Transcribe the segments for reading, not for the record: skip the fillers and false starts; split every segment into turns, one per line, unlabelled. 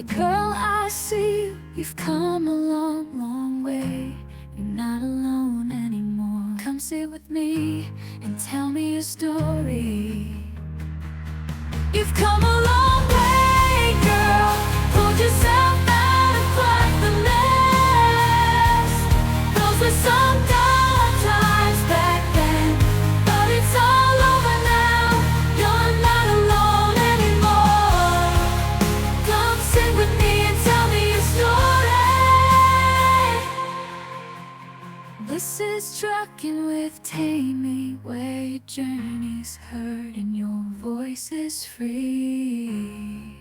Girl, I see you. You've come a long, long way. You're not alone anymore. Come sit with me and tell me your story. You've come a long way, girl. Pulled yourself out of quite the mess. Those were some dark times back then, but it's all over now. You're not alone anymore. Come sit with me and tell me your story. This is Trucking with Tammy, where your journey's heard and your voice is free.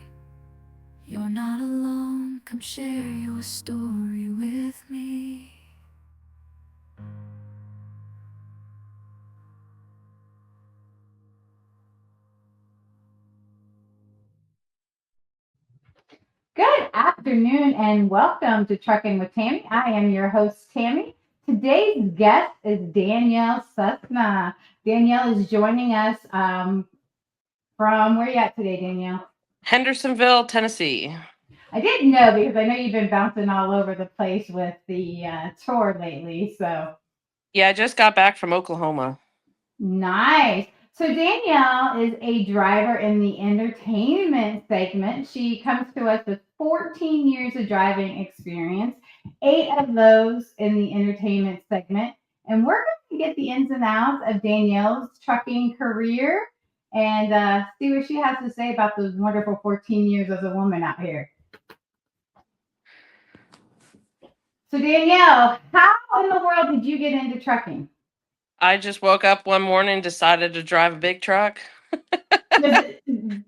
You're not alone, come share your story with me.
Good afternoon and welcome to Trucking with Tammy. I am your host, Tammy. Today's guest is Danielle Cessna. Danielle is joining us from where are you at today, Danielle?
Hendersonville, Tennessee.
I didn't know because I know you've been bouncing all over the place with the tour lately. So
Yeah, I just got back from Oklahoma.
nice. So Danielle is a driver in the entertainment segment. She comes to us with 14 years of driving experience, 8 of those in the entertainment segment. And we're going to get the ins and outs of Danielle's trucking career and see what she has to say about those wonderful 14 years as a woman out here. So Danielle, how in the world did you get into trucking?
I just woke up one morning, decided to drive a big truck.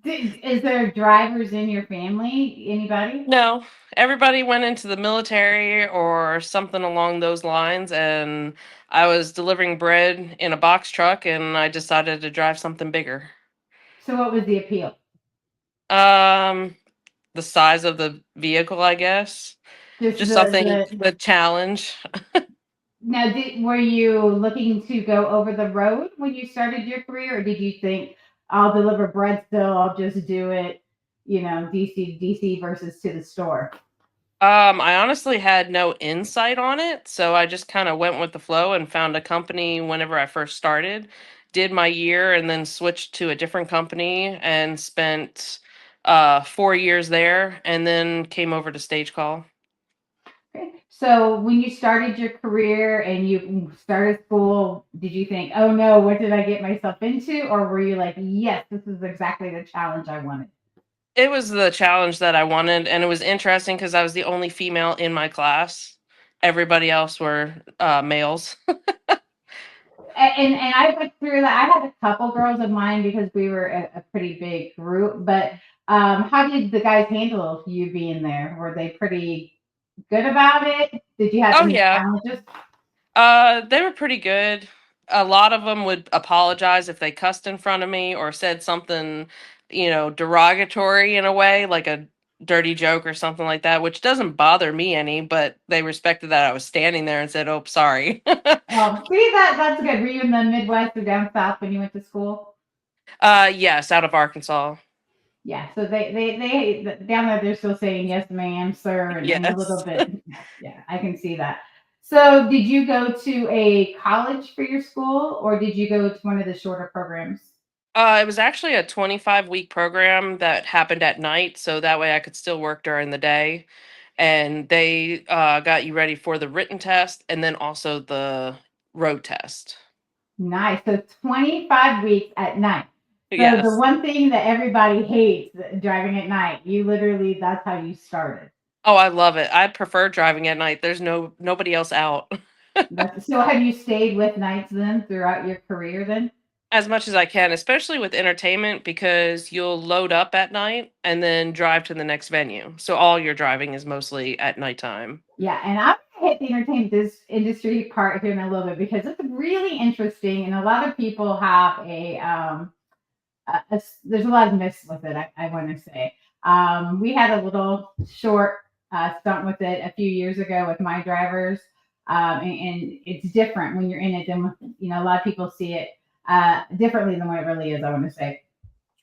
Is there drivers in your family? Anybody?
No, everybody went into the military or something along those lines, and I was delivering bread in a box truck, and I decided to drive something bigger.
So what was the appeal?
Um, the size of the vehicle, I guess.
Just
Just something
the
with challenge.
now were you looking to go over the road when you started your career, or did you think I'll deliver bread still, I'll just do it, DC to DC versus to the store?
I honestly had no insight on it, so I just kind of went with the flow and found a company whenever I first started, did my year, and then switched to a different company and spent 4 years there, and then came over to Stage Call.
Okay. So when you started your career and you started school, did you think, oh no, what did I get myself into? Or were you like, yes, this is exactly the challenge I wanted?
It was the challenge that I wanted, and it was interesting because I was the only female in my class. Everybody else were males.
And I went through that. I had a couple girls of mine because we were a pretty big group. But how did the guys handle you being there? Were they pretty good about it? Did you have
Oh
any
yeah,
challenges?
They were pretty good. A lot of them would apologize if they cussed in front of me or said something, derogatory in a way, like a dirty joke or something like that, which doesn't bother me any, but they respected that I was standing there and said, "Oh, sorry."
See that's good. Were you in the Midwest or down south when you went to school?
Yes, out of Arkansas.
Yeah, so they down there they're still saying yes, ma'am, sir, and a little
Yes.
bit. Yeah, I can see that. So, did you go to a college for your school, or did you go to one of the shorter programs?
It was actually a 25-week program that happened at night, so that way I could still work during the day. And they got you ready for the written test and then also the road test.
Nice. So 25 weeks at night. So the
Yes.
one thing that everybody hates driving at night, you literally that's how you started.
Oh, I love it. I prefer driving at night. There's nobody else out.
So have you stayed with nights then throughout your career then?
As much as I can, especially with entertainment, because you'll load up at night and then drive to the next venue. So all your driving is mostly at nighttime.
Yeah, and I'm gonna hit the entertainment industry part here in a little bit because it's really interesting, and a lot of people have there's a lot of myths with it. I want to say we had a little short stunt with it a few years ago with my drivers, and it's different when you're in it than a lot of people see it differently than what it really is. I want to say.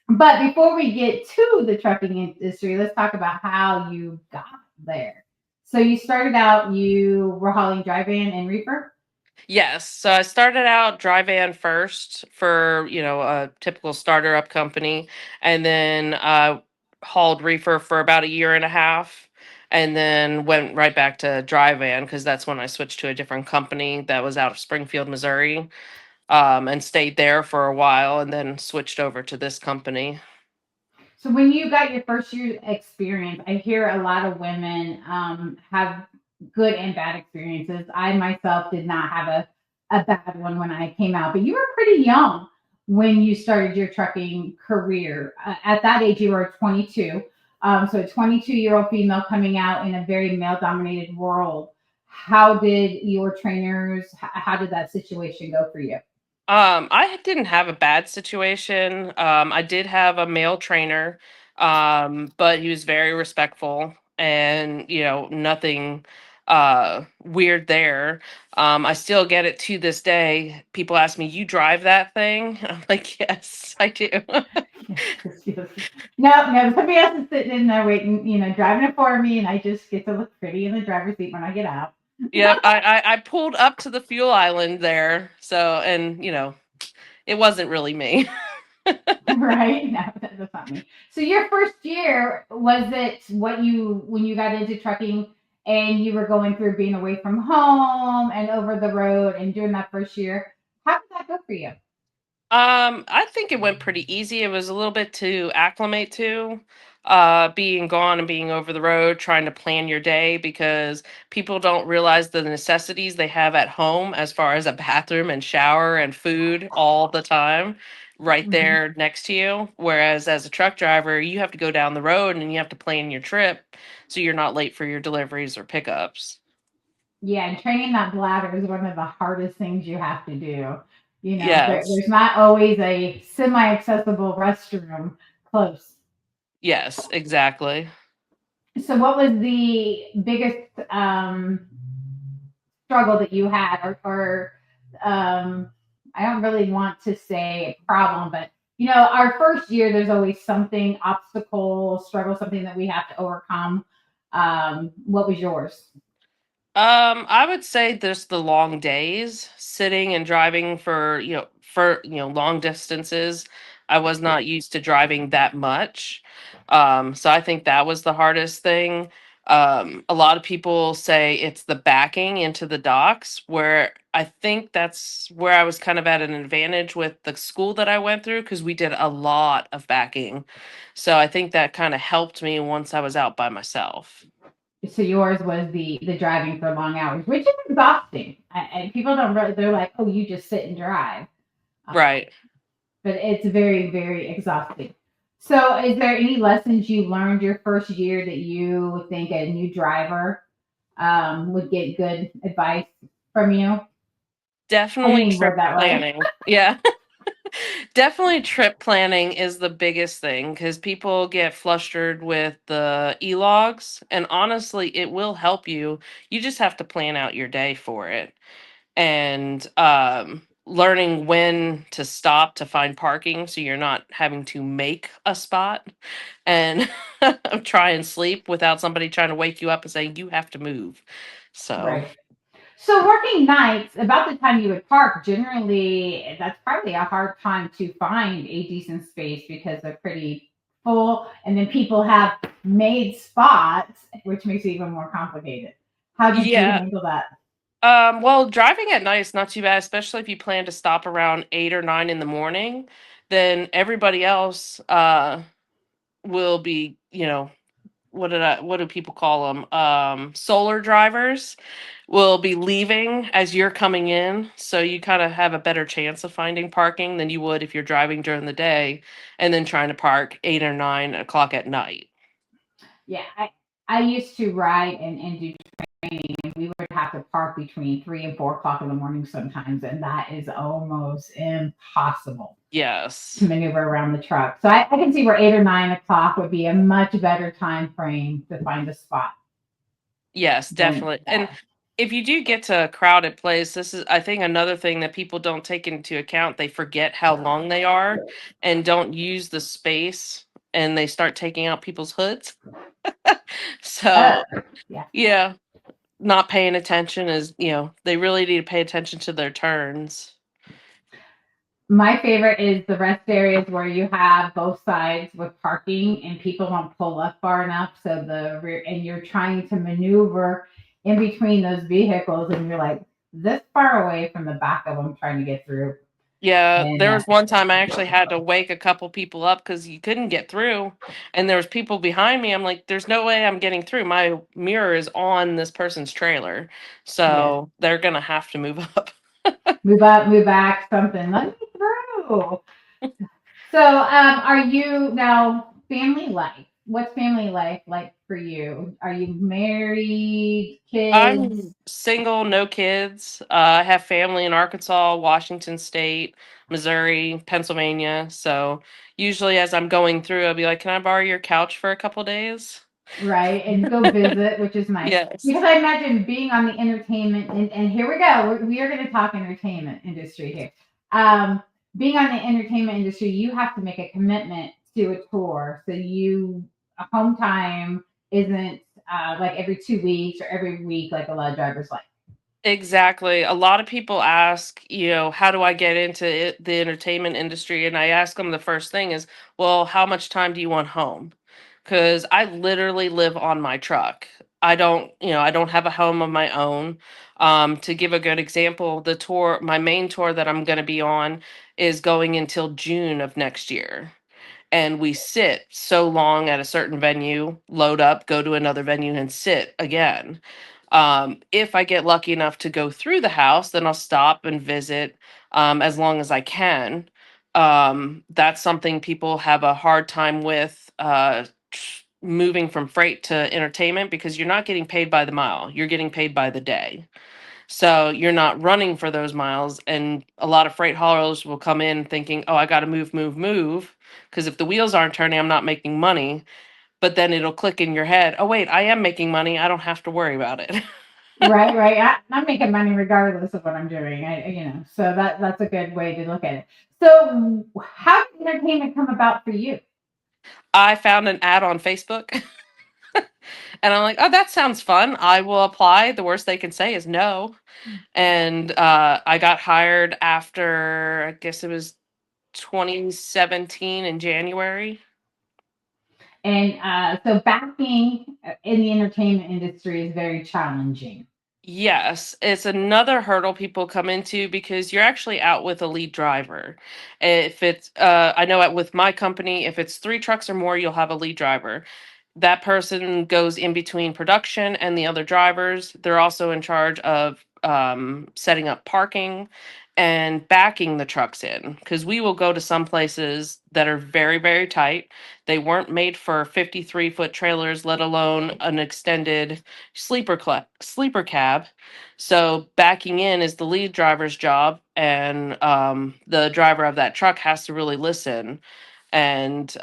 But before we get to the trucking industry, let's talk about how you got there. So you started out, you were hauling dry van and reefer.
Yes. So I started out dry van first for, a typical starter up company. And then hauled reefer for about a year and a half. And then went right back to dry van because that's when I switched to a different company that was out of Springfield, Missouri, and stayed there for a while and then switched over to this company.
So when you got your first year experience, I hear a lot of women have good and bad experiences. I myself did not have a bad one when I came out, but you were pretty young when you started your trucking career. At that age, you were 22. So a 22-year-old female coming out in a very male-dominated world. How did your trainers? How did that situation go for you?
I didn't have a bad situation. I did have a male trainer, but he was very respectful and, nothing weird there. I still get it to this day. People ask me, "You drive that thing?" I'm like, "Yes, I do."
Yes, yes. No, no, somebody else is sitting in there waiting, driving it for me, and I just get to look pretty in the driver's seat when I get out.
Yep, I pulled up to the fuel island there, so and it wasn't really me.
Right? No, that's not me. So your first year, was it what you when you got into trucking and you were going through being away from home and over the road and doing that first year? How did that go for you?
I think it went pretty easy. It was a little bit to acclimate to, being gone and being over the road, trying to plan your day because people don't realize the necessities they have at home as far as a bathroom and shower and food all the time right
Mhm.
there next to you. Whereas as a truck driver, you have to go down the road and you have to plan your trip so you're not late for your deliveries or pickups.
Yeah, and training that bladder is one of the hardest things you have to do.
Yes.
There's not always a semi-accessible restroom close.
Yes, exactly.
So, what was the biggest struggle that you had, or I don't really want to say problem, but our first year, there's always something obstacle, struggle, something that we have to overcome. What was yours?
I would say there's the long days sitting and driving for long distances. I was not used to driving that much. So I think that was the hardest thing. A lot of people say it's the backing into the docks where I think that's where I was kind of at an advantage with the school that I went through because we did a lot of backing. So I think that kind of helped me once I was out by myself.
So yours was the driving for long hours, which is exhausting. And people don't really, they're like, oh, you just sit and drive.
Right.
But it's very, very exhausting. So, is there any lessons you learned your first year that you think a new driver would get good advice from you? I didn't
Definitely
even
trip
word that right.
planning. Yeah. Definitely trip planning is the biggest thing because people get flustered with the e-logs, and honestly, it will help you. You just have to plan out your day for it. And learning when to stop to find parking so you're not having to make a spot and try and sleep without somebody trying to wake you up and saying you have to move. So,
Right. So, working nights, about the time you would park, generally, that's probably a hard time to find a decent space because they're pretty full. And then people have made spots, which makes it even more complicated. How did you
yeah.
handle that?
Well, driving at night is not too bad, especially if you plan to stop around 8 or 9 in the morning. Then everybody else will be, what do people call them? Solar drivers will be leaving as you're coming in, so you kind of have a better chance of finding parking than you would if you're driving during the day and then trying to park 8 or 9 o'clock at night.
Yeah, I used to ride and do training, and we would have to park between 3 and 4 o'clock in the morning sometimes, and that is almost impossible to
Yes.
maneuver around the truck. So I can see where 8or 9 o'clock would be a much better time frame to find a spot
Yes,
than
definitely. And
that.
if you do get to a crowded place, this is, I think, another thing that people don't take into account. They forget how long they are and don't use the space, and they start taking out people's hoods.
Uh,
So,
yeah.
yeah, not paying attention is, they really need to pay attention to their turns.
My favorite is the rest areas where you have both sides with parking and people won't pull up far enough. So the rear, and you're trying to maneuver in between those vehicles and you're like this far away from the back of them trying to get through.
Yeah,
And
there was one time I actually had to wake a couple people up because you couldn't get through, and there was people behind me. I'm like, "There's no way I'm getting through. My mirror is on this person's trailer,
yeah,
so they're gonna have to move up."
move up, move back, something. Let me through. So, are you now family life? What's family life like for you? Are you married, kids?
I'm single, no kids. I have family in Arkansas, Washington State, Missouri, Pennsylvania. So usually, as I'm going through, I'll be like, "Can I borrow your couch for a couple days?"
Right, and go visit, which is nice.
Yes.
Because I imagine being on the entertainment, and here we go. We are going to talk entertainment industry here. Um, Being on the entertainment industry, you have to make a commitment to a tour. So a home time isn't like every 2 weeks or every week like a lot of drivers like.
Exactly. A lot of people ask, how do I get into the entertainment industry? And I ask them the first thing is, well, how much time do you want home? Because I literally live on my truck. I don't have a home of my own. To give a good example, my main tour that I'm going to be on is going until June of next year, and we sit so long at a certain venue, load up, go to another venue, and sit again. If I get lucky enough to go through the house, then I'll stop and visit as long as I can. That's something people have a hard time with, moving from freight to entertainment, because you're not getting paid by the mile, you're getting paid by the day. So you're not running for those miles. And a lot of freight haulers will come in thinking, oh, I got to move, move, move. Because if the wheels aren't turning, I'm not making money. But then it'll click in your head, oh, wait, I am making money. I don't have to worry about it.
Right, right. I'm making money regardless of what I'm doing. So that's a good way to look at it. So, how did entertainment come about for you?
I found an ad on Facebook and I'm like, oh, that sounds fun. I will apply. The worst they can say is no. And I got hired after, I guess it was 2017 in January.
And so, backing in the entertainment industry is very challenging.
Yes, it's another hurdle people come into because you're actually out with a lead driver. If it's, I know with my company, if it's 3 trucks or more, you'll have a lead driver. That person goes in between production and the other drivers. They're also in charge of setting up parking and backing the trucks in, because we will go to some places that are very, very tight. They weren't made for 53-foot trailers, let alone an extended sleeper cab. So backing in is the lead driver's job, and the driver of that truck has to really listen, and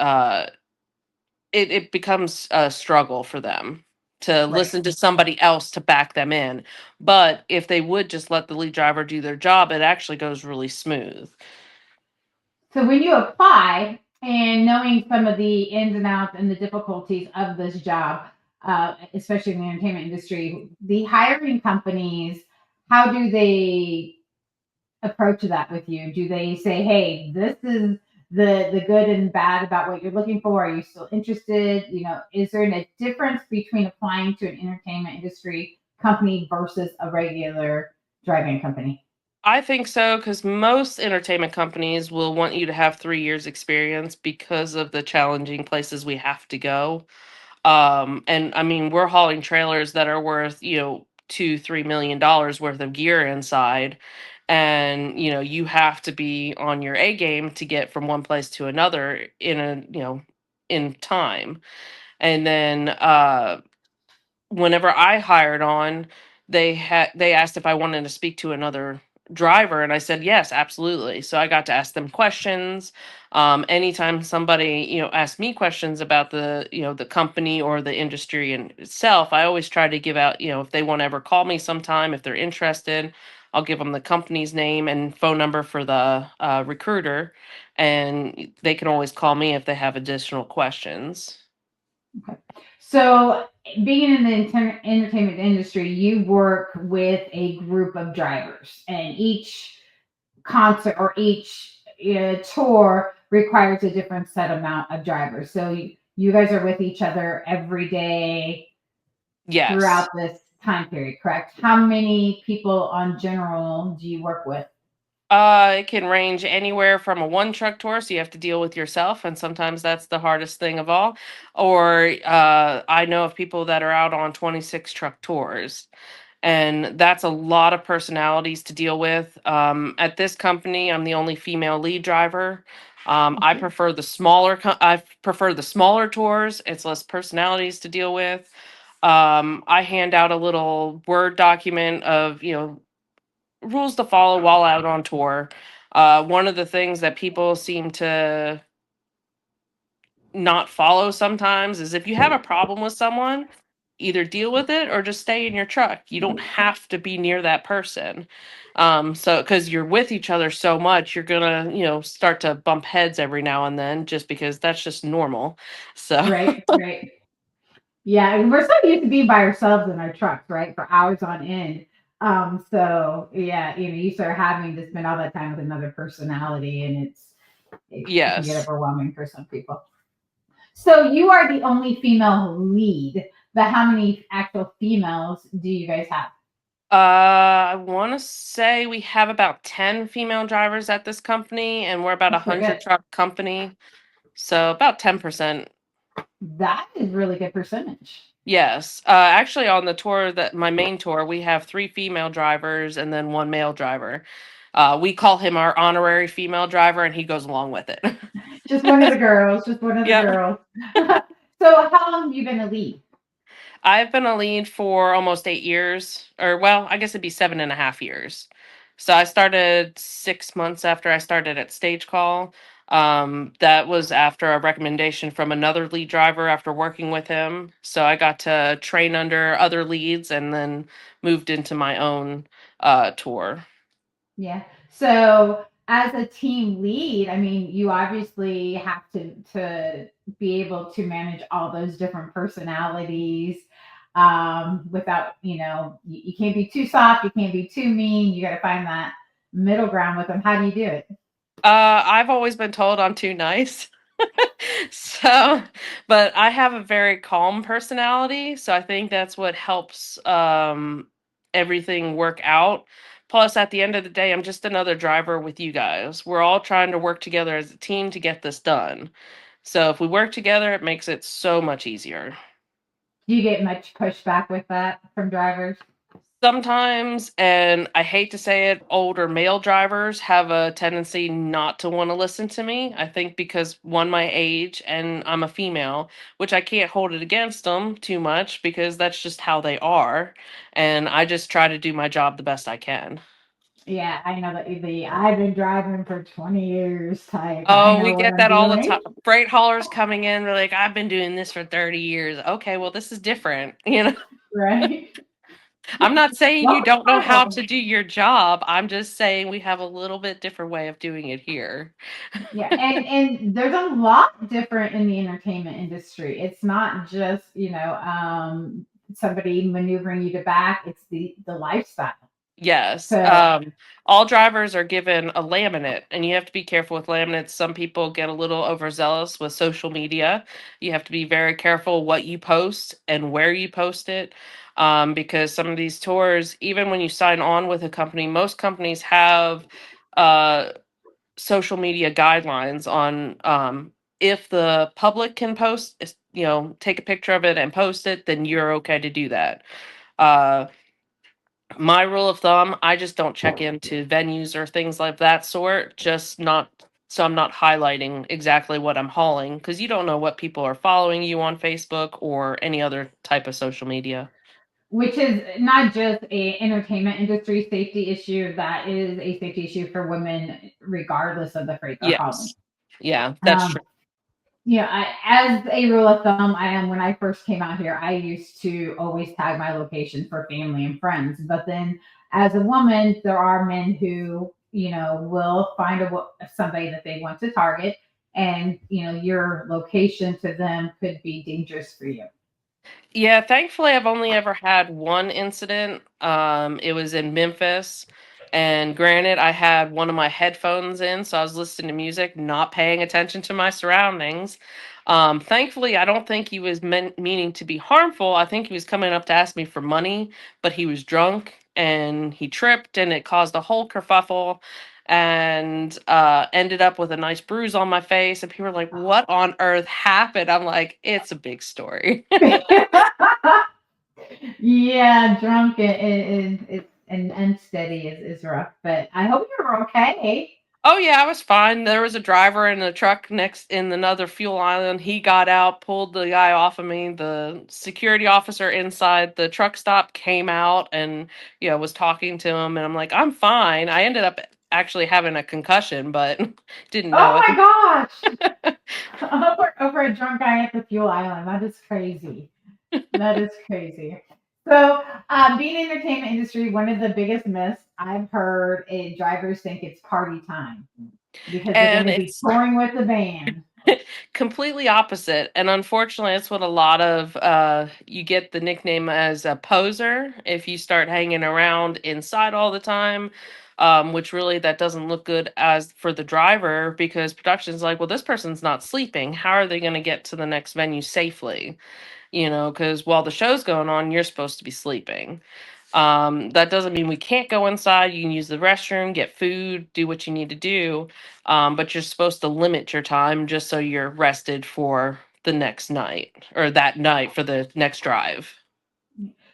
it becomes a struggle for them to
Right.
listen to somebody else to back them in. But if they would just let the lead driver do their job, it actually goes really smooth.
So, when you apply and knowing some of the ins and outs and the difficulties of this job, especially in the entertainment industry, the hiring companies, how do they approach that with you? Do they say, "Hey, this is the good and bad about what you're looking for. Are you still interested?" Is there a difference between applying to an entertainment industry company versus a regular driving company?
I think so, because most entertainment companies will want you to have 3 years experience because of the challenging places we have to go. And I mean, we're hauling trailers that are worth, 2, $3 million worth of gear inside. And, you have to be on your A game to get from one place to another in time. And then whenever I hired on, they asked if I wanted to speak to another driver? And I said, yes, absolutely. So I got to ask them questions. Anytime somebody, asked me questions about the company or the industry in itself, I always try to give out, if they want to ever call me sometime, if they're interested, I'll give them the company's name and phone number for the recruiter, and they can always call me if they have additional questions.
Okay. So, being in the entertainment industry, you work with a group of drivers, and each concert or each tour requires a different set amount of drivers. So, you guys are with each other every day throughout
Yes.
this time period, correct? How many people on general do you work with?
It can range anywhere from a one truck tour, so you have to deal with yourself, and sometimes that's the hardest thing of all. Or I know of people that are out on 26 truck tours, and that's a lot of personalities to deal with. At this company, I'm the only female lead driver. I prefer the smaller tours. It's less personalities to deal with. I hand out a little Word document of rules to follow while out on tour. One of the things that people seem to not follow sometimes is if you have a problem with someone, either deal with it or just stay in your truck. You don't have to be near that person. So because you're with each other so much, you're gonna, start to bump heads every now and then just because that's just normal. So
Right, right. Yeah, and we're so used to being by ourselves in our trucks, right, for hours on end. So yeah, you start having to spend all that time with another personality, and it can get
yes.
overwhelming for some people. So you are the only female lead, but how many actual females do you guys have?
I want to say we have about 10 female drivers at this company, and we're about a
That's pretty
100
good.
truck company. So about 10%.
That is really good percentage.
Yes. Actually, on the tour, that my main tour, we have three female drivers and then one male driver. We call him our honorary female driver, and he goes along with it.
Just one of the girls, just one of the
Yep.
girls. So how long have you been a lead?
I've been a lead for almost 8 years, or well, I guess it'd be 7.5 years. So I started 6 months after I started at Stage Call. That was after a recommendation from another lead driver after working with him. So I got to train under other leads and then moved into my own tour.
Yeah. So as a team lead, I mean, you obviously have to be able to manage all those different personalities without, you can't be too soft, you can't be too mean. You got to find that middle ground with them. How do you do it?
I've always been told I'm too nice. So, but I have a very calm personality, so I think that's what helps everything work out. Plus, at the end of the day, I'm just another driver with you guys. We're all trying to work together as a team to get this done. So, if we work together, it makes it so much easier.
Do you get much pushback with that from drivers?
Sometimes, and I hate to say it, older male drivers have a tendency not to want to listen to me. I think because one, my age, and I'm a female, which I can't hold it against them too much because that's just how they are. And I just try to do my job the best I can.
Yeah, I know that the I've been driving for 20 years type. I
Oh, we
know what
get
I'm
that all the
doing.
time. Freight haulers coming in, they're like, I've been doing this for 30 years. Okay, well, this is different.
Right.
I'm not saying you
Welcome
don't know how
home.
to do your job. I'm just saying we have a little bit different way of doing it here.
Yeah, and there's a lot different in the entertainment industry. It's not just somebody maneuvering you to back. It's the lifestyle.
Yes.
So
All drivers are given a laminate, and you have to be careful with laminates. Some people get a little overzealous with social media. You have to be very careful what you post and where you post it, because some of these tours, even when you sign on with a company, most companies have uh, social media guidelines on if the public can post, take a picture of it and post it, then you're okay to do that. Uh, my rule of thumb, I just don't check into venues or things like that sort, just not so I'm not highlighting exactly what I'm hauling because you don't know what people are following you on Facebook or any other type of social media.
which is not just a entertainment industry safety issue, that is a safety issue for women regardless of the freight they're hauling.
Yes. Yeah, that's
Um,
true.
as a rule of thumb, I am when I first came out here, I used to always tag my location for family and friends. But then, as a woman, there are men who will find somebody that they want to target, and your location to them could be dangerous for you.
Yeah, thankfully I've only ever had one incident. It was in Memphis. And granted, I had one of my headphones in, so I was listening to music, not paying attention to my surroundings. Thankfully, I don't think he was meaning to be harmful. I think he was coming up to ask me for money, but he was drunk and he tripped, and it caused a whole kerfuffle and ended up with a nice bruise on my face. And people were like, "What on earth happened?" I'm like, "It's a big story."
Yeah, drunk and unsteady is rough, but I hope you're okay.
Oh yeah, I was fine. There was a driver in a truck next in another fuel island. He got out, pulled the guy off of me. The security officer inside the truck stop came out and was talking to him, and I'm like, "I'm fine." I ended up actually having a concussion, but didn't know
Oh
it.
my gosh! Over a drunk guy at the fuel island. That is crazy. That is crazy. So, being in the entertainment industry, one of the biggest myths I've heard is drivers think it's party time because they're going
And
to be
it's
touring with the band.
completely opposite. And unfortunately, it's what a lot of you get the nickname as a poser if you start hanging around inside all the time. Which really that doesn't look good as for the driver because production's like, well, this person's not sleeping. How are they going to get to the next venue safely? Because while the show's going on, you're supposed to be sleeping. That doesn't mean we can't go inside. You can use the restroom, get food, do what you need to do. But you're supposed to limit your time just so you're rested for the next night or that night for the next drive.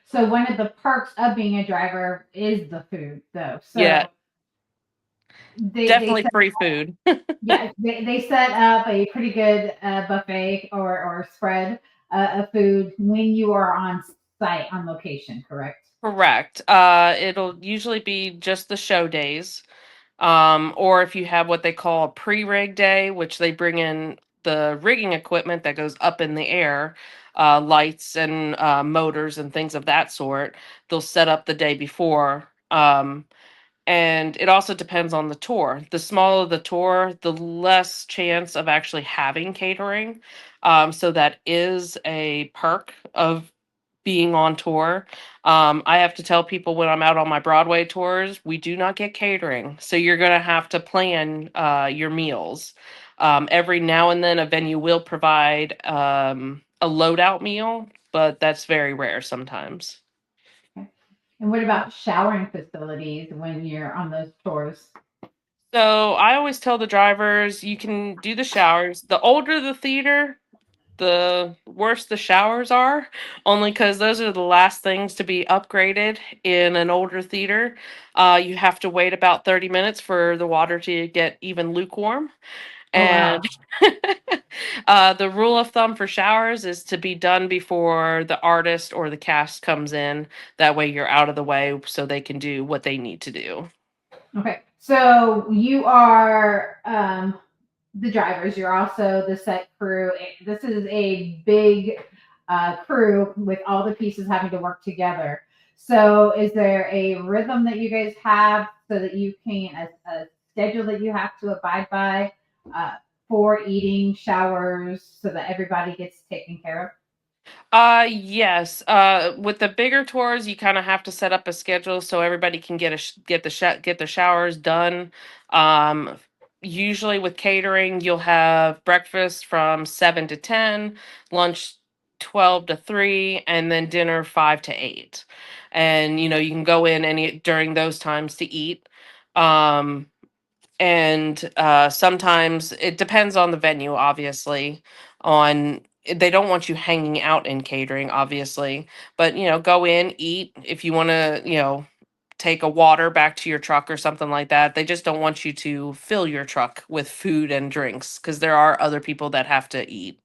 So, one of the perks of being a driver is the food, though.
Yeah,
So, they
definitely
set
free food.
yeah they set up a pretty good buffet or spread of food when you are on site on location, correct?
Correct. It'll usually be just the show days. Or if you have what they call a pre-rig day, which they bring in the rigging equipment that goes up in the air, lights and motors and things of that sort, they'll set up the day before. And it also depends on the tour. The smaller the tour, the less chance of actually having catering. So that is a perk of being on tour. I have to tell people when I'm out on my Broadway tours, we do not get catering. So you're going to have to plan your meals. Every now and then, a venue will provide a loadout meal, but that's very rare sometimes.
Okay. And what about showering facilities when you're on those tours?
So I always tell the drivers you can do the showers. The older the theater, the worse the showers are, only because those are the last things to be upgraded in an older theater. You have to wait about 30 minutes for the water to get even lukewarm.
Oh
And
wow.
the rule of thumb for showers is to be done before the artist or the cast comes in. That way you're out of the way so they can do what they need to do.
Okay, so you are the drivers. You're also the set crew. This is a big crew with all the pieces having to work together. So, is there a rhythm that you guys have so that you can a schedule that you have to abide by uh, for eating, showers, so that everybody gets taken care of?
Yes. With the bigger tours, you kind of have to set up a schedule so everybody can get the showers done. Um, Usually with catering, you'll have breakfast from 7 to 10, lunch 12 to 3, and then dinner 5 to 8. And you can go in any during those times to eat. Um, and sometimes it depends on the venue, obviously. On They don't want you hanging out in catering, obviously, but go in, eat. If you want to take a water back to your truck or something like that, they just don't want you to fill your truck with food and drinks because there are other people that have to eat.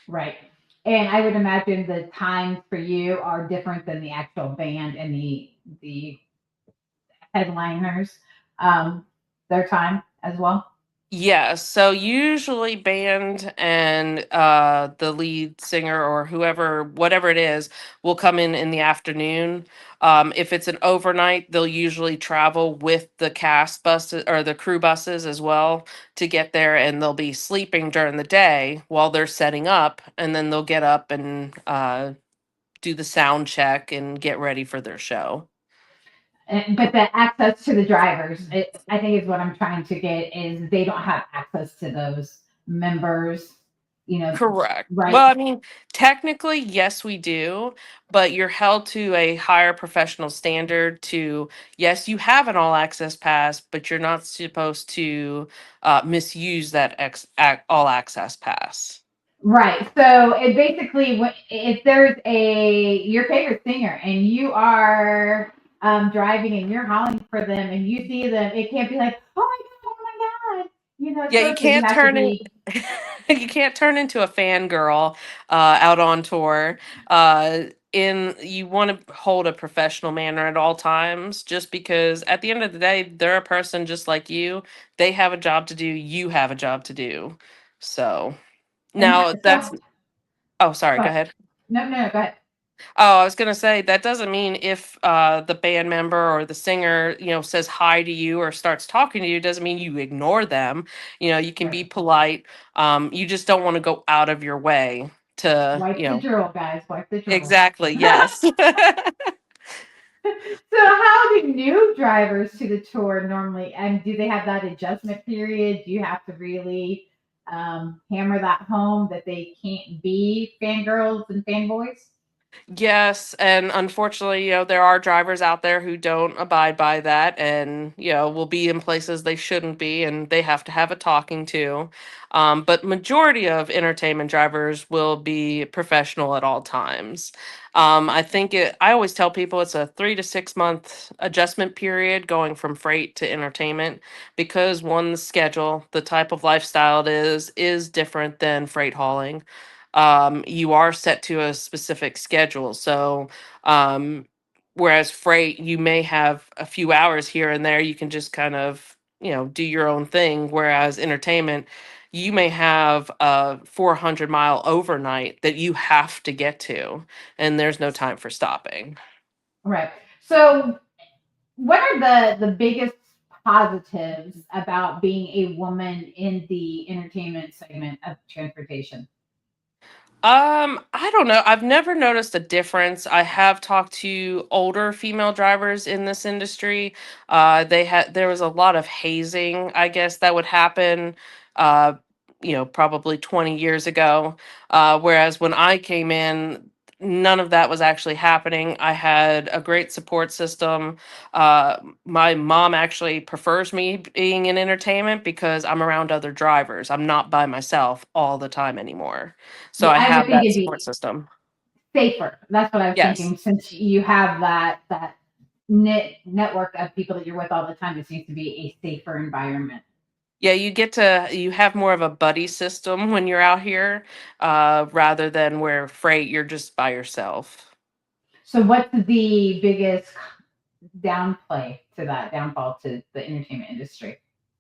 Right. And I would imagine the times for you are different than the actual band and the headliners, um, their time as well.
Yeah, so usually band and the lead singer or whoever, whatever it is, will come in the afternoon. If it's an overnight, they'll usually travel with the cast buses or the crew buses as well to get there, and they'll be sleeping during the day while they're setting up, and then they'll get up and do the sound check and get ready for their show.
But the access to the drivers, I think is what I'm trying to get is they don't have access to those members, you know,
Correct.
right?
Well, I mean, technically, yes, we do, but you're held to a higher professional standard to, yes, you have an all access pass, but you're not supposed to misuse that all access pass.
Right. So it basically, if there's your favorite singer and you are driving and you're hauling for them and you see them, it can't be like, oh my god, you know, it's
Yeah, you
supposed to. You
can't
have to
turn it.
be
You can't turn into a fangirl out on tour. In you want to hold a professional manner at all times, just because at the end of the day, they're a person just like you. They have a job to do. You have a job to do. So
and
now
so.
that's. Oh, sorry. Go
But
ahead.
no, go ahead.
Oh, I was gonna say that doesn't mean if the band member or the singer, says hi to you or starts talking to you, doesn't mean you ignore them. You can
Right.
be polite. You just don't want to go out of your way to,
Wipe the drool, guys. Wipe the drool.
exactly. Yes.
So, how do new drivers to the tour normally, and do they have that adjustment period? Do you have to really hammer that home that they can't be fangirls and fanboys?
Yes, and unfortunately, there are drivers out there who don't abide by that and, will be in places they shouldn't be and they have to have a talking to. But majority of entertainment drivers will be professional at all times. I always tell people it's a 3 to 6 month adjustment period going from freight to entertainment because one, the schedule, the type of lifestyle it is different than freight hauling. You are set to a specific schedule. So, um, whereas freight, you may have a few hours here and there, you can just kind of, do your own thing. Whereas entertainment, you may have a 400-mile overnight that you have to get to, and there's no time for stopping.
Right. So, what are the biggest positives about being a woman in the entertainment segment of transportation?
I don't know. I've never noticed a difference. I have talked to older female drivers in this industry. There was a lot of hazing, I guess, that would happen uh, probably 20 years ago. Whereas when I came in, none of that was actually happening. I had a great support system. My mom actually prefers me being in entertainment because I'm around other drivers. I'm not by myself all the time anymore. So
Yeah,
I
I would
have
think
that
it'd
support
be
system.
safer. That's what I was
Yes.
thinking. Since you have that network of people that you're with all the time, it seems to be a safer environment.
Yeah, you have more of a buddy system when you're out here, rather than where freight, you're just by yourself.
So, what's the biggest downfall to the entertainment industry?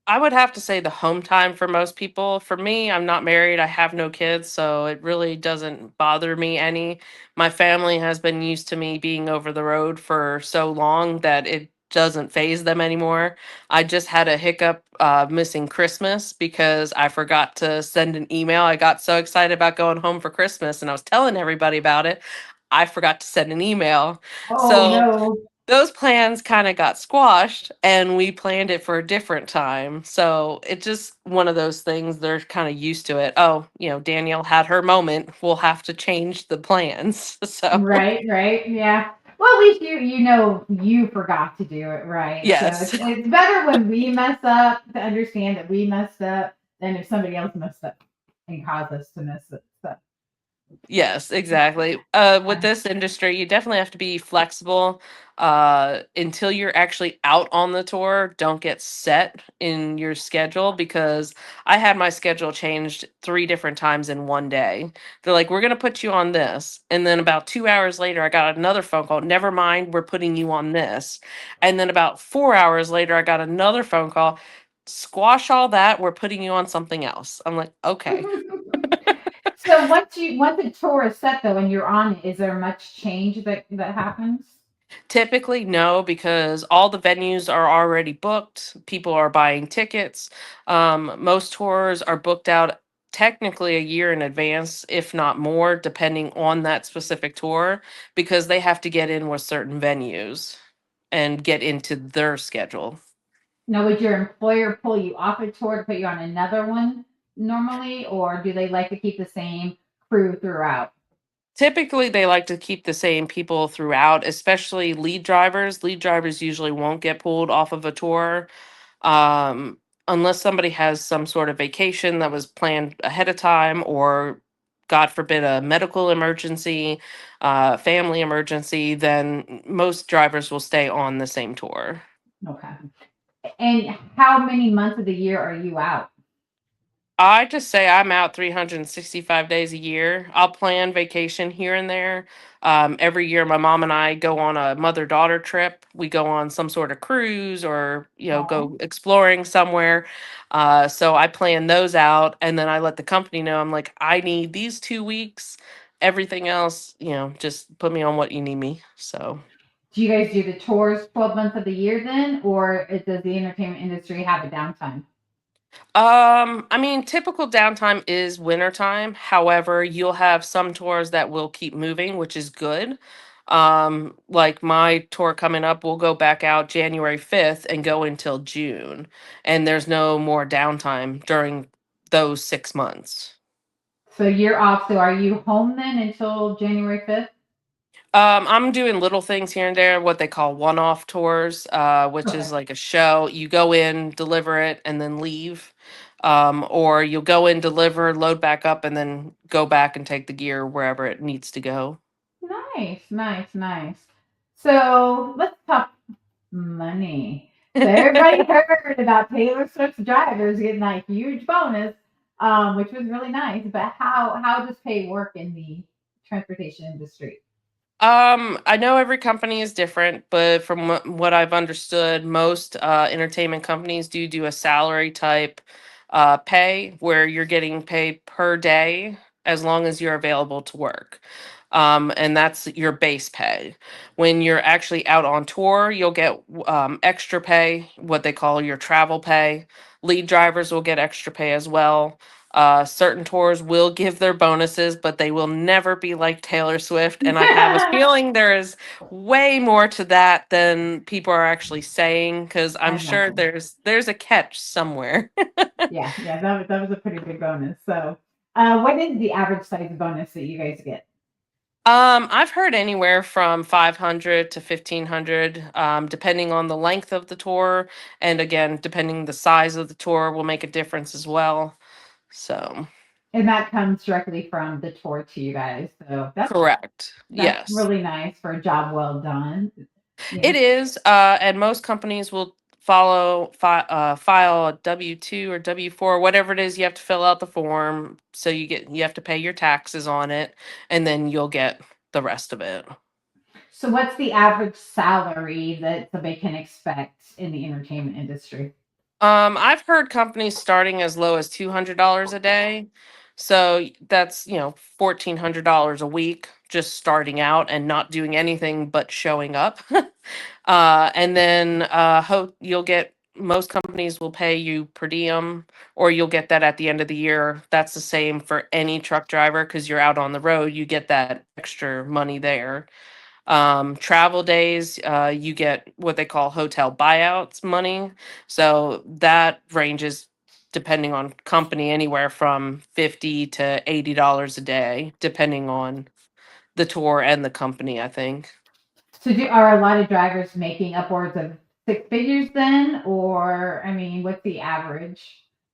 I would have to say the home time for most people. For me, I'm not married, I have no kids, so it really doesn't bother me any. My family has been used to me being over the road for so long that it doesn't phase them anymore. I just had a hiccup missing Christmas because I forgot to send an email. I got so excited about going home for Christmas and I was telling everybody about it. I forgot to send an email.
Oh
So
no.
those plans kind of got squashed and we planned it for a different time. So it's just one of those things they're kind of used to it. Oh, Danielle had her moment. We'll have to change the plans. So,
Right, yeah. Well, at least you know you forgot to do it right. So
yes.
it's better when we mess up to understand that we messed up than if somebody else messed up and caused us to mess up. So
Yes, exactly. With this industry, you definitely have to be flexible. Until you're actually out on the tour, don't get set in your schedule because I had my schedule changed 3 different times in one day. They're like, we're going to put you on this. And then about 2 hours later, I got another phone call. Never mind, we're putting you on this. And then about 4 hours later, I got another phone call. Squash all that. We're putting you on something else. I'm like, okay.
So once a tour is set though and you're on it, is there much change that happens?
Typically, no, because all the venues are already booked. People are buying tickets. Most tours are booked out technically a year in advance, if not more, depending on that specific tour, because they have to get in with certain venues and get into their schedule.
Now, would your employer pull you off a tour to put you on another one normally, or do they like to keep the same crew throughout?
Typically, they like to keep the same people throughout, especially lead drivers. Lead drivers usually won't get pulled off of a tour um, unless somebody has some sort of vacation that was planned ahead of time, or God forbid, a medical emergency, family emergency, then most drivers will stay on the same tour.
Okay. And how many months of the year are you out?
I just say I'm out 365 days a year. I'll plan vacation here and there. Every year, my mom and I go on a mother daughter trip. We go on some sort of cruise or,
Oh,
go exploring somewhere. So I plan those out and then I let the company know I'm like, I need these 2 weeks. Everything else, just put me on what you need me. So.
do you guys do the tours 12 months of the year then, or does the entertainment industry have a downtime?
I mean, typical downtime is wintertime. However, you'll have some tours that will keep moving, which is good. Like my tour coming up, we'll go back out January 5th and go until June. And there's no more downtime during those 6 months.
So you're off. So are you home then until January 5th?
I'm doing little things here and there, what they call one-off tours, which is
Okay.
like a show. You go in, deliver it, and then leave. Or you'll go in, deliver, load back up, and then go back and take the gear wherever it needs to go.
Nice, nice, nice. So let's talk money. So everybody heard about Taylor Swift's drivers getting that huge bonus, which was really nice. But how does pay work in the transportation industry?
I know every company is different, but from what I've understood, most entertainment companies do a salary type pay where you're getting paid per day as long as you're available to work. And that's your base pay. When you're actually out on tour, you'll get extra pay, what they call your travel pay. Lead drivers will get extra pay as well. Certain tours will give their bonuses, but they will never be like Taylor Swift. And I have a feeling there is way more to that than people are actually saying, because I'm
I
sure
imagine.
there's a catch somewhere.
Yeah, yeah, that was a pretty big bonus. So, what is the average size bonus that you guys get?
I've heard anywhere from 500 to 1500, depending on the length of the tour, and again, depending the size of the tour will make a difference as well. So,
And that comes directly from the tour to you guys. So
correct.
that's
Yes.
really nice for a job well done.
It
Yeah.
is, and most companies will file a W-2 or W-4, whatever it is. You have to fill out the form, so you have to pay your taxes on it, and then you'll get the rest of it.
So what's the average salary that somebody can expect in the entertainment industry?
I've heard companies starting as low as $200 a day, so that's $1,400 a week just starting out and not doing anything but showing up. And then you'll get most companies will pay you per diem, or you'll get that at the end of the year. That's the same for any truck driver because you're out on the road. You get that extra money there. Travel days, you get what they call hotel buyouts money. So that ranges depending on company anywhere from 50 to $80 a day, depending on the tour and the company, I think.
So are a lot of drivers making upwards of six figures then? Or I mean, what's the average,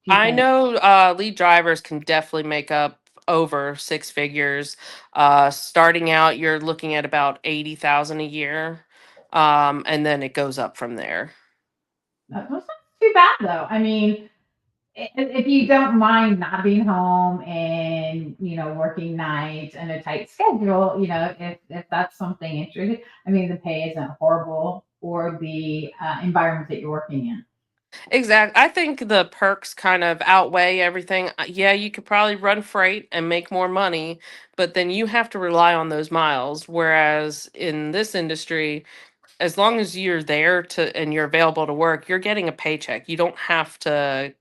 do you
I
think?
know lead drivers can definitely make up. over six figures. Starting out, you're looking at about 80,000 a year, and then it goes up from there.
That's not too bad though. I mean, if you don't mind not being home and working nights and a tight schedule, if that's something interesting, I mean, the pay isn't horrible or the environment that you're working in.
Exactly. I think the perks kind of outweigh everything. Yeah, you could probably run freight and make more money, but then you have to rely on those miles. Whereas in this industry, as long as you're there to and you're available to work, you're getting a paycheck. You don't have to,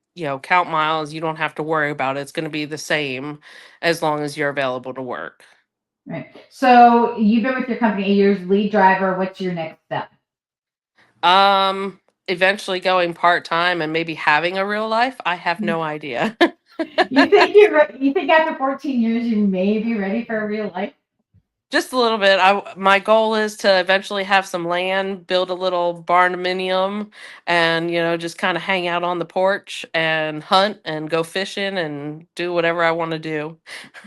count miles. You don't have to worry about it. It's going to be the same as long as you're available to work.
Right. So you've been with your company 8 years, lead driver. What's your next step?
Um, Eventually going part-time and maybe having a real life. I have no idea.
You think after 14 years you may be ready for a real life?
Just a little bit. My goal is to eventually have some land, build a little barndominium, and just kind of hang out on the porch and hunt and go fishing and do whatever I want to do.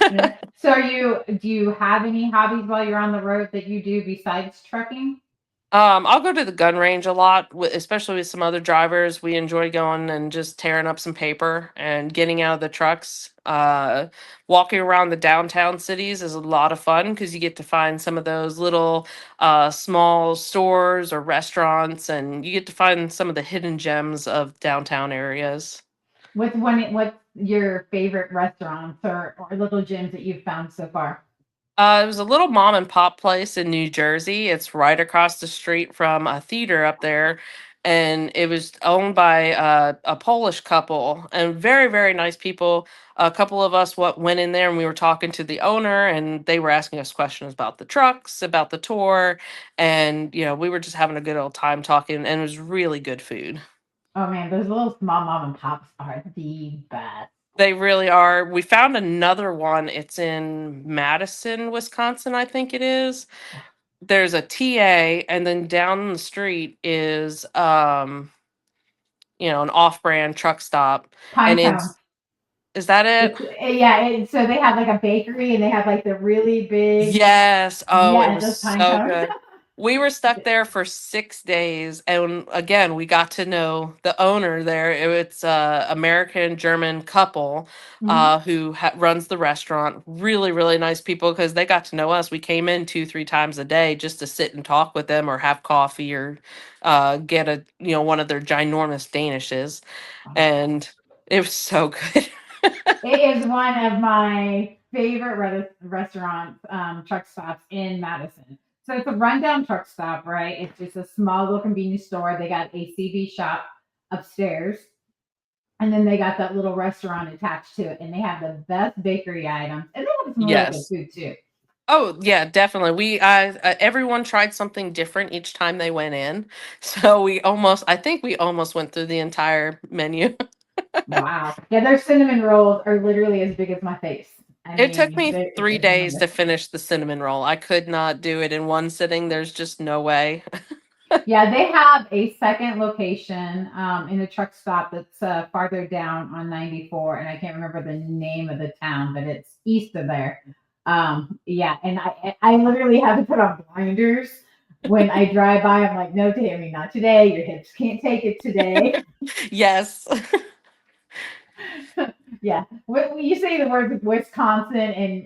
Yeah. So do you have any hobbies while you're on the road that you do besides trucking?
I'll go to the gun range a lot, especially with some other drivers. We enjoy going and just tearing up some paper and getting out of the trucks. Walking around the downtown cities is a lot of fun because you get to find some of those little small stores or restaurants, and you get to find some of the hidden gems of downtown areas.
What's your favorite restaurants or little gyms that you've found so far?
It was a little mom and pop place in New Jersey. It's right across the street from a theater up there. And it was owned by a Polish couple and very, very nice people. A couple of us went in there and we were talking to the owner and they were asking us questions about the trucks, about the tour. And, we were just having a good old time talking and it was really good food.
Oh man, those little small mom and pops are the best.
They really are. We found another one. It's in Madison, Wisconsin, I think it is. There's a TA, and then down the street is an off-brand truck stop, and
Pinecone.
is that it?
Yeah. So they have like a bakery and they have like the really big,
Yes. Oh, it
yeah,
was
those pine
so
cones.
good. We were stuck there for 6 days, and again, we got to know the owner there. It's a American German couple
Mhm.
who runs the restaurant. Really, really nice people because they got to know us. We came in 2, 3 times a day just to sit and talk with them or have coffee or get one of their ginormous danishes, and it was so good.
It is one of my favorite restaurants, truck stops in Madison. So it's a rundown truck stop, right? It's just a small little convenience store. They got a CB shop upstairs, and then they got that little restaurant attached to it, and they have the best bakery items, and they have some really good
Yes.
food too.
Oh yeah, definitely. Everyone tried something different each time they went in, so I think we almost went through the entire menu.
Wow. Yeah, their cinnamon rolls are literally as big as my face. I
It took
mean,
me three
they're
days to
tremendous.
finish the cinnamon roll. I could not do it in one sitting. There's just no way.
Yeah, they have a second location in a truck stop that's farther down on 94, and I can't remember the name of the town, but it's east of there. Yeah, and I literally have to put on blinders when I drive by. I'm like, no, Tammy, not today. Your hips can't take it today.
Yes.
Yeah, when you say the word Wisconsin,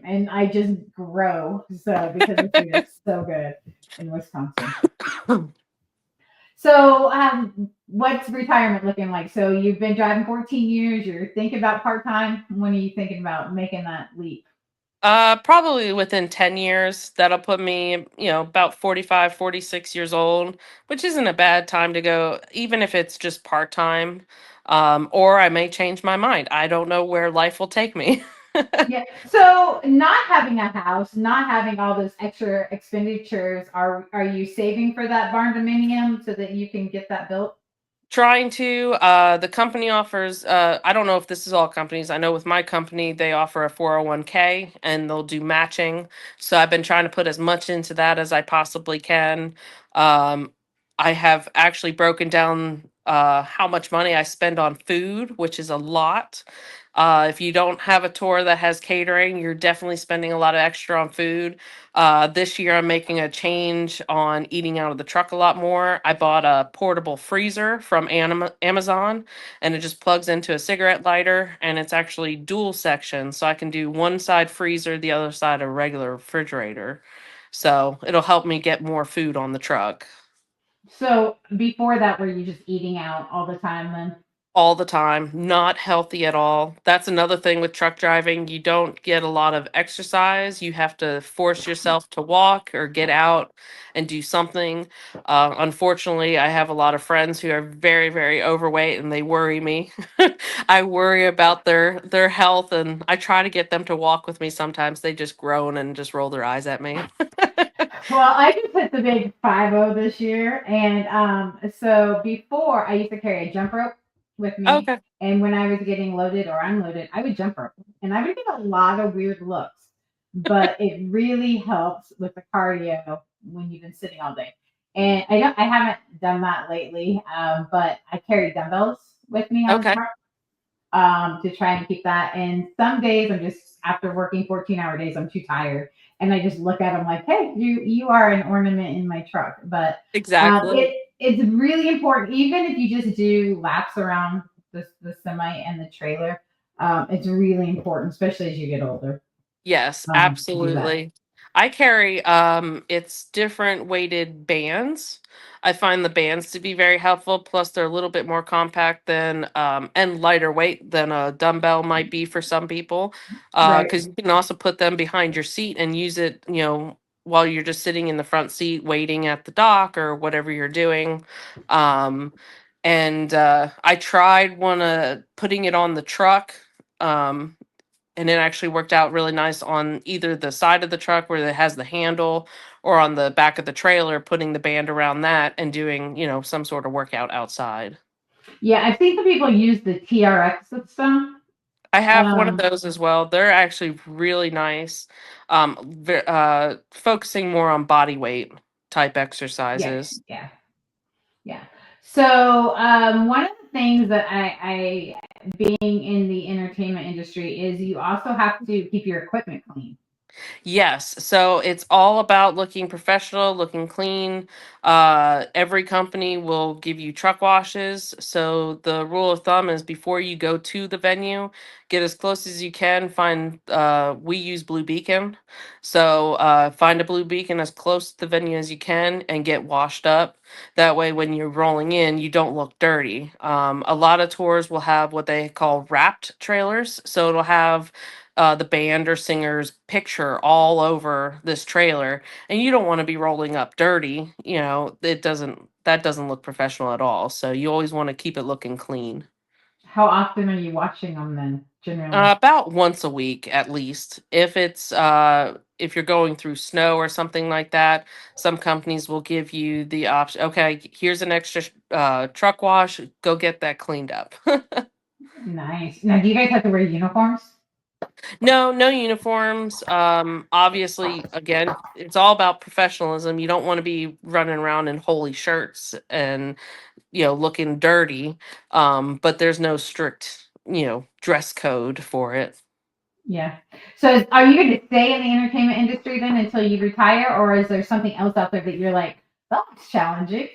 and I just grow so because the food is so good in Wisconsin. So, what's retirement looking like? So, you've been driving 14 years. You're thinking about part time. When are you thinking about making that leap?
Probably within 10 years. That'll put me, about 45, 46 years old, which isn't a bad time to go, even if it's just part-time. Or I may change my mind. I don't know where life will take me.
Yeah. So, not having a house, not having all those extra expenditures, are you saving for that barn dominium so that you can get that built?
Trying to. The company offers, I don't know if this is all companies. I know with my company, they offer a 401k and they'll do matching. So I've been trying to put as much into that as I possibly can. Um, I have actually broken down how much money I spend on food, which is a lot. If you don't have a tour that has catering, you're definitely spending a lot of extra on food. This year, I'm making a change on eating out of the truck a lot more. I bought a portable freezer from Amazon, and it just plugs into a cigarette lighter, and it's actually dual section, so I can do one side freezer, the other side a regular refrigerator. So it'll help me get more food on the truck.
So before that, were you just eating out all the time then?
All the time, not healthy at all. That's another thing with truck driving. You don't get a lot of exercise. You have to force yourself to walk or get out and do something. Unfortunately, I have a lot of friends who are very, very overweight and they worry me. I worry about their health and I try to get them to walk with me sometimes. They just groan and just roll their eyes at me.
Well, I just hit the big 5-0 this year, and so before I used to carry a jump rope with me,
Okay.
and when I was getting loaded or unloaded, I would jump rope, and I would get a lot of weird looks, but it really helps with the cardio when you've been sitting all day. And I haven't done that lately, but I carry dumbbells with me on the
Okay.
truck to try and keep that. And some days I'm just after working 14-hour days, I'm too tired, and I just look at them like, "Hey, you are an ornament in my truck." But
Exactly.
it's really important, even if you just do laps around the semi and the trailer. It's really important, especially as you get older,
Yes,
to do that.
absolutely. I carry it's different weighted bands. I find the bands to be very helpful, plus they're a little bit more compact than and lighter weight than a dumbbell might be for some people.
Right.
Because you can also put them behind your seat and use it, while you're just sitting in the front seat waiting at the dock or whatever you're doing. Um and I tried putting it on the truck. Um and it actually worked out really nice on either the side of the truck where it has the handle or on the back of the trailer, putting the band around that and doing, some sort of workout outside.
Yeah, I've seen some people use the TRX system.
I have one of
Um,
those as well. They're actually really nice. Focusing more on body weight type
yeah,
exercises.
yeah. Yeah. So one of the things that I being in the entertainment industry is you also have to keep your equipment clean.
Yes, so it's all about looking professional, looking clean. Every company will give you truck washes. So the rule of thumb is before you go to the venue, get as close as you can. We use Blue Beacon. So find a Blue Beacon as close to the venue as you can and get washed up. That way, when you're rolling in, you don't look dirty. A lot of tours will have what they call wrapped trailers. So it'll have the band or singer's picture all over this trailer, and you don't want to be rolling up dirty. That doesn't look professional at all. So you always want to keep it looking clean.
How often are you watching them then, generally?
About once a week at least. If you're going through snow or something like that, some companies will give you the option. Okay, here's an extra truck wash. Go get that cleaned up.
Nice. Now, do you guys have to wear uniforms?
No, no uniforms. Obviously, again, it's all about professionalism. You don't want to be running around in holey shirts and, looking dirty. But there's no strict, dress code for it.
Yeah. So are you going to stay in the entertainment industry then until you retire, or is there something else out there that you're like, that's challenging?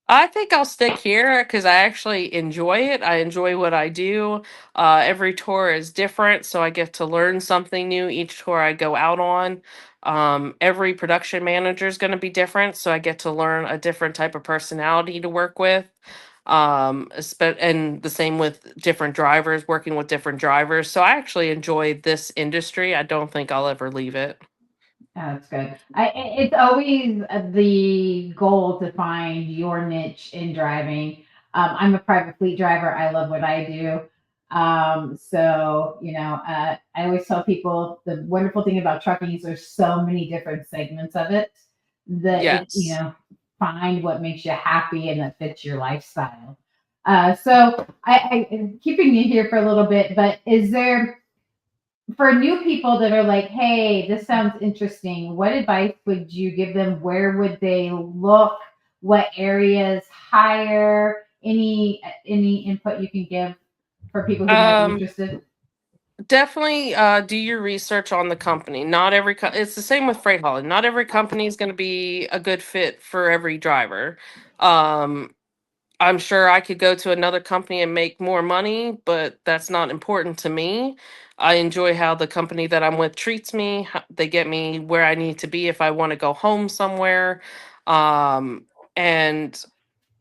I think I'll stick here because I actually enjoy it. I enjoy what I do. Every tour is different, so I get to learn something new each tour I go out on. Every production manager is going to be different, so I get to learn a different type of personality to work with. And the same with different drivers, working with different drivers. So I actually enjoy this industry. I don't think I'll ever leave it.
That's good. It's always the goal to find your niche in driving. I'm a private fleet driver. I love what I do. I always tell people the wonderful thing about trucking is there's so many different segments of it that
Yes.
find what makes you happy and that fits your lifestyle. I'm keeping you here for a little bit, but is there for new people that are like, hey, this sounds interesting, what advice would you give them? Where would they look? What areas hire? Any input you can give for people who might be
Um,
interested?
Definitely do your research on the company. Not every it's the same with freight hauling. Not every company is going to be a good fit for every driver. Um, I'm sure I could go to another company and make more money, but that's not important to me. I enjoy how the company that I'm with treats me. They get me where I need to be if I want to go home somewhere. And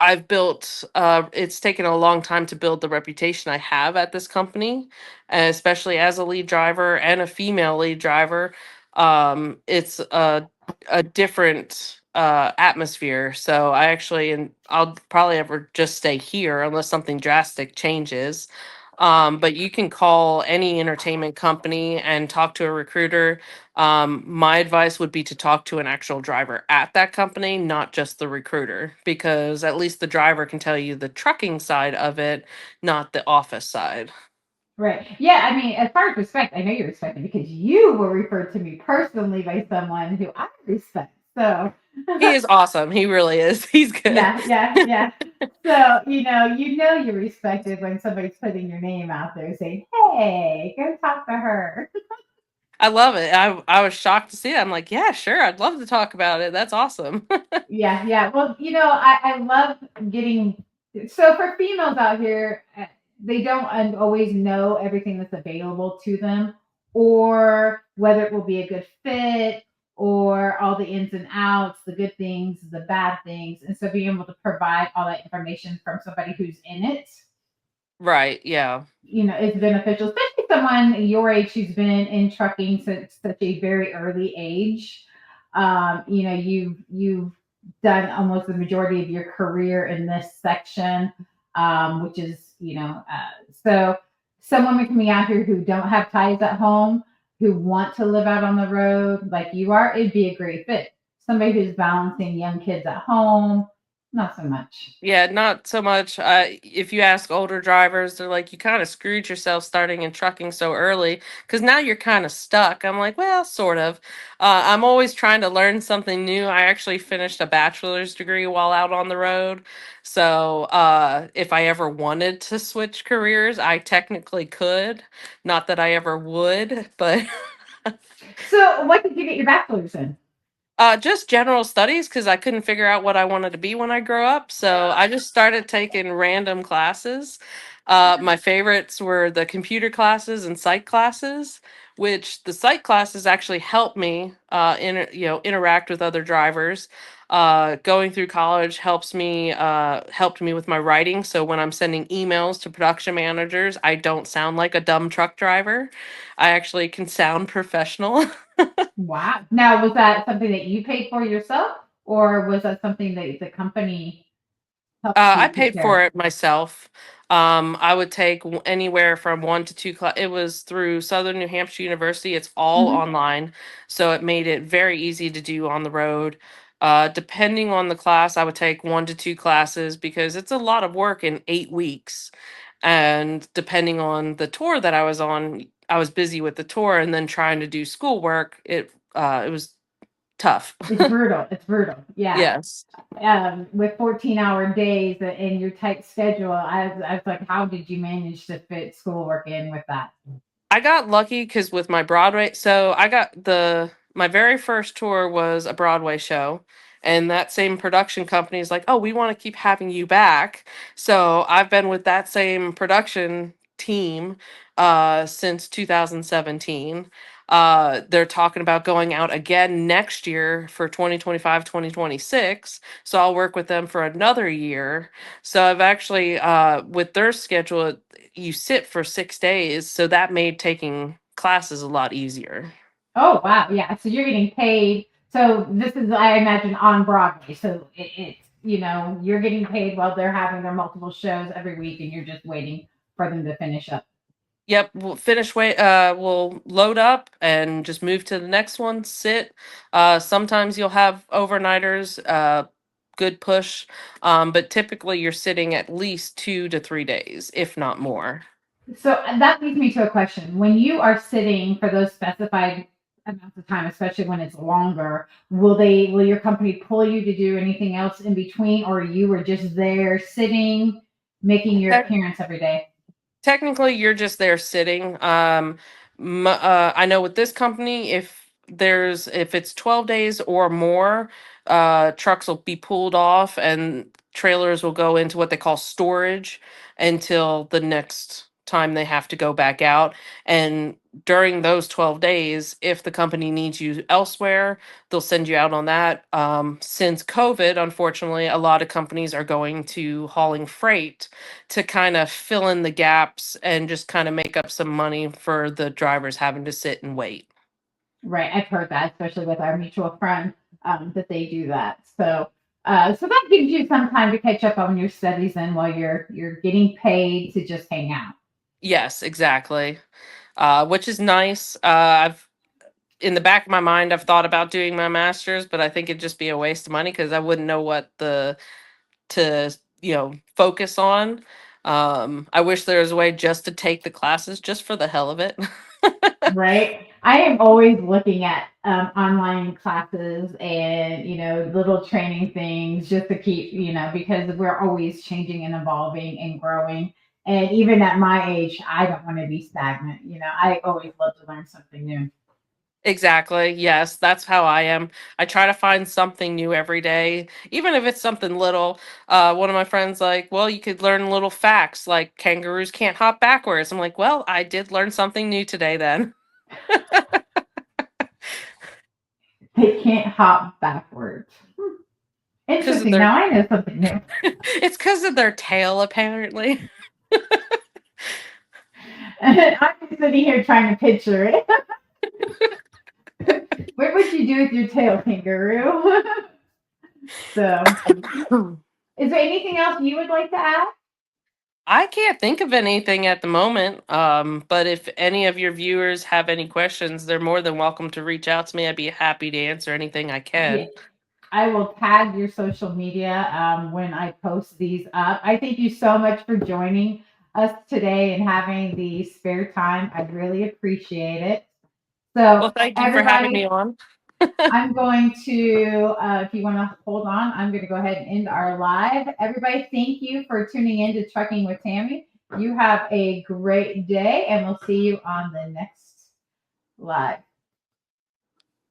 I've built, it's taken a long time to build the reputation I have at this company, especially as a lead driver and a female lead driver. It's a different atmosphere. So I actually, and I'll probably ever just stay here unless something drastic changes. But you can call any entertainment company and talk to a recruiter. My advice would be to talk to an actual driver at that company, not just the recruiter, because at least the driver can tell you the trucking side of it, not the office side.
Right. Yeah. I mean, as far as respect, I know you respect me because you were referred to me personally by someone who I respect. So,
He is awesome. He really is. He's good.
yeah, yeah, yeah. So, you respect it when somebody's putting your name out there saying, hey, go talk to her.
I love it. I was shocked to see it. I'm like, yeah, sure. I'd love to talk about it. That's awesome.
Yeah, yeah. Well, I love getting so for females out here, they don't always know everything that's available to them or whether it will be a good fit or all the ins and outs, the good things, the bad things. And so being able to provide all that information from somebody who's in it,
Right. Yeah.
is beneficial, especially someone your age who's been in trucking since such a very early age. You've done almost the majority of your career in this section, which is so someone coming out here who don't have ties at home, who want to live out on the road like you are, it'd be a great fit. Somebody who's balancing young kids at home, not so much.
Yeah, not so much. If you ask older drivers, they're like, you kind of screwed yourself starting in trucking so early because now you're kind of stuck. I'm like, well, sort of. I'm always trying to learn something new. I actually finished a bachelor's degree while out on the road. So if I ever wanted to switch careers, I technically could. Not that I ever would, but
So, what did you get your bachelor's in?
just general studies because I couldn't figure out what I wanted to be when I grow up. So I just started taking random classes. My favorites were the computer classes and psych classes, which the psych classes actually helped me interact with other drivers. Going through college helped me with my writing. So when I'm sending emails to production managers, I don't sound like a dumb truck driver. I actually can sound professional.
Wow. Now, was that something that you paid for yourself, or was that something that the company helped
I
you take
paid
care
for
of?
it myself. I would take anywhere from 1 to 2 class. It was through Southern New Hampshire University. It's all
Hmm.
online, so it made it very easy to do on the road. Depending on the class, I would take 1 to 2 classes because it's a lot of work in 8 weeks. And depending on the tour that I was on, I was busy with the tour and then trying to do schoolwork. It was tough.
It's brutal. It's brutal. Yeah.
Yes.
With 14-hour days and your tight schedule, I was like, how did you manage to fit schoolwork in with that?
I got lucky because with my Broadway, so I got my very first tour was a Broadway show, and that same production company is like, "Oh, we want to keep having you back." So I've been with that same production team since 2017. They're talking about going out again next year for 2025, 2026. So I'll work with them for another year. So I've actually, with their schedule, you sit for 6 days, so that made taking classes a lot easier.
Oh, wow. Yeah. So you're getting paid. So this is, I imagine, on Broadway. So you're getting paid while they're having their multiple shows every week, and you're just waiting for them to finish up.
Yep, we'll load up and just move to the next one, sit. Sometimes you'll have overnighters, good push. But typically you're sitting at least 2 to 3 days, if not more.
So that leads me to a question. When you are sitting for those specified amounts of time, especially when it's longer, will your company pull you to do anything else in between, or you were just there sitting, making your appearance every day?
Technically, you're just there sitting. I know with this company, if it's 12 days or more, trucks will be pulled off and trailers will go into what they call storage until the next time they have to go back out. And during those 12 days, if the company needs you elsewhere, they'll send you out on that. Since COVID, unfortunately, a lot of companies are going to hauling freight to kind of fill in the gaps and just kind of make up some money for the drivers having to sit and wait.
Right. I've heard that, especially with our mutual friend, that they do that. So that gives you some time to catch up on your studies and while you're getting paid to just hang out.
Yes, exactly. Which is nice. I've in the back of my mind, I've thought about doing my master's, but I think it'd just be a waste of money because I wouldn't know what to focus on. I wish there was a way just to take the classes just for the hell of it.
Right. I am always looking at online classes and, little training things just to keep, because we're always changing and evolving and growing. And even at my age, I don't want to be stagnant. I always love to learn something new.
Exactly. Yes, that's how I am. I try to find something new every day, even if it's something little. One of my friends like, well, you could learn little facts like kangaroos can't hop backwards. I'm like, well, I did learn something new today then.
They can't hop backwards.
Because of
Interesting.
their
Now I know something new.
it's because of their tail apparently.
I'm sitting here trying to picture it. What would you do with your tail, kangaroo? So, is there anything else you would like to add?
I can't think of anything at the moment. But if any of your viewers have any questions, they're more than welcome to reach out to me. I'd be happy to answer anything I
Yeah,
can.
I will tag your social media when I post these up. I thank you so much for joining us today and having the spare time. I really appreciate it.
Well,
So,
thank you for having me
everybody,
on.
I'm going to, if you want to hold on, I'm going to go ahead and end our live. Everybody, thank you for tuning in to Trucking with Tammy. You have a great day, and we'll see you on the next live.